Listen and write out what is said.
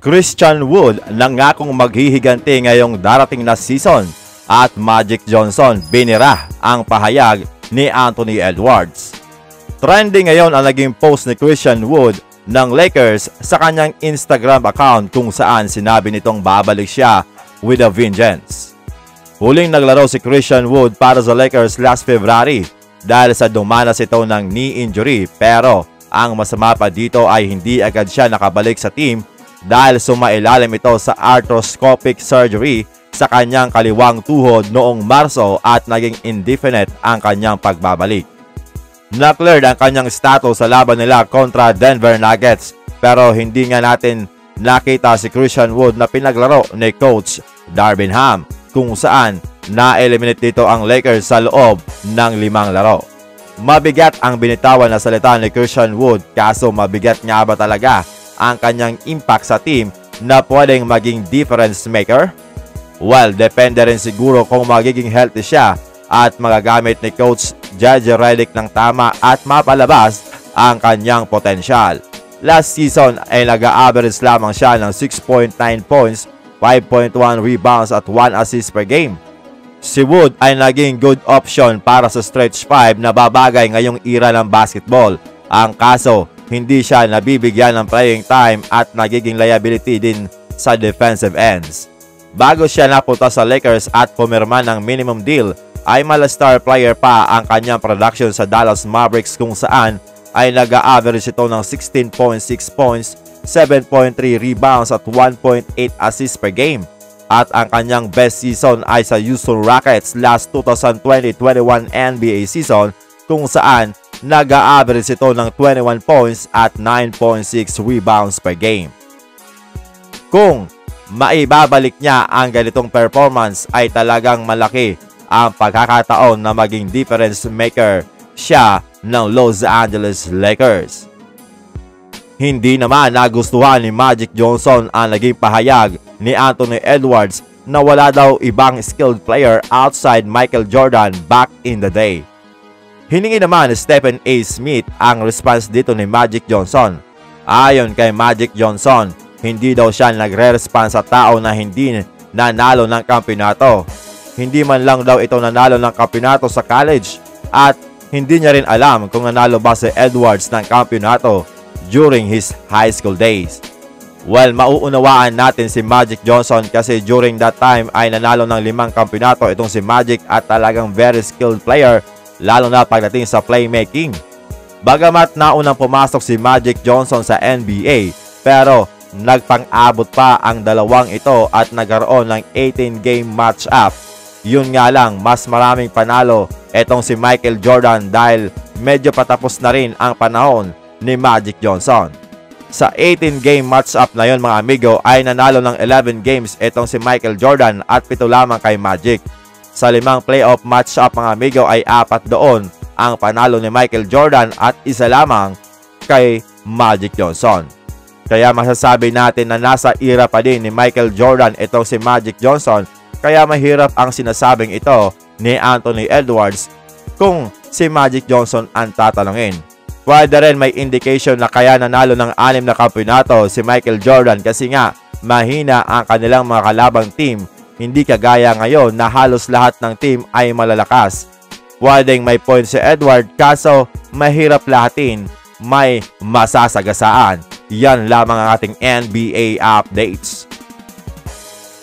Christian Wood nangakong maghihiganti ngayong darating na season at Magic Johnson binira ang pahayag ni Anthony Edwards. Trending ngayon ang naging post ni Christian Wood ng Lakers sa kanyang Instagram account kung saan sinabi nitong babalik siya with a vengeance. Huling naglaro si Christian Wood para sa Lakers last February dahil sa dumanas ito ng knee injury, pero ang masama pa dito ay hindi agad siya nakabalik sa team dahil sumailalim ito sa arthroscopic surgery sa kanyang kaliwang tuhod noong Marso at naging indefinite ang kanyang pagbabalik. Na-cleared ang kanyang status sa laban nila kontra Denver Nuggets, pero hindi nga natin nakita si Christian Wood na pinaglaro ni Coach Darvin Ham kung saan na-eliminate dito ang Lakers sa loob ng 5 laro. Mabigat ang binitawan na salita ni Christian Wood, kaso mabigat nga ba talaga ang kanyang impact sa team na pwedeng maging difference maker? Well, depende rin siguro kung magiging healthy siya at magagamit ni Coach JJ Redick ng tama at mapalabas ang kanyang potensyal. Last season ay nag-average lamang siya ng 6.9 points, 5.1 rebounds at 1 assist per game. Si Wood ay naging good option para sa stretch 5 na babagay ngayong era ng basketball. Ang kaso, hindi siya nabibigyan ng playing time at nagiging liability din sa defensive ends. Bago siya napunta sa Lakers at pumirma ng minimum deal, ay mala star player pa ang kanyang production sa Dallas Mavericks kung saan ay nag-average ito ng 16.6 points, 7.3 rebounds at 1.8 assists per game. At ang kanyang best season ay sa Houston Rockets last 2020-21 NBA season kung saan nag-average ito ng 21 points at 9.6 rebounds per game. Kung maibabalik niya ang ganitong performance ay talagang malaki ang pagkakataon na maging difference maker siya ng Los Angeles Lakers. Hindi naman nagustuhan ni Magic Johnson ang naging pahayag ni Anthony Edwards na wala daw ibang skilled player outside Michael Jordan back in the day. Hiningi naman ni Stephen A. Smith ang response dito ni Magic Johnson. Ayon kay Magic Johnson, hindi daw siya nagre-response sa tao na hindi nanalo ng kampeonato. Hindi man lang daw ito nanalo ng kampeonato sa college at hindi niya rin alam kung nanalo ba si Edwards ng kampeonato during his high school days. Well, mauunawaan natin si Magic Johnson kasi during that time ay nanalo ng 5 kampeonato itong si Magic at talagang very skilled player lalo na pagdating sa playmaking. Bagamat naunang pumasok si Magic Johnson sa NBA, pero nagpang-abot pa ang dalawang ito at nagkaroon ng 18-game match-up. Yun nga lang, mas maraming panalo itong si Michael Jordan dahil medyo patapos na rin ang panahon ni Magic Johnson. Sa 18-game match-up na yun mga amigo ay nanalo ng 11 games itong si Michael Jordan at 7 lamang kay Magic. Sa 5 playoff match-up mga amigo ay 4 doon ang panalo ni Michael Jordan at 1 lamang kay Magic Johnson. Kaya masasabi natin na nasa era pa din ni Michael Jordan itong si Magic Johnson, kaya mahirap ang sinasabing ito ni Anthony Edwards kung si Magic Johnson ang tatanungin. Pwede rin may indication na kaya nanalo ng 6 na kampeonato si Michael Jordan kasi nga mahina ang kanilang mga kalabang team, hindi kagaya ngayon na halos lahat ng team ay malalakas. Pwedeng may point si Edward kaso mahirap lahatin, may masasagasaan. Yan lamang ang ating NBA updates.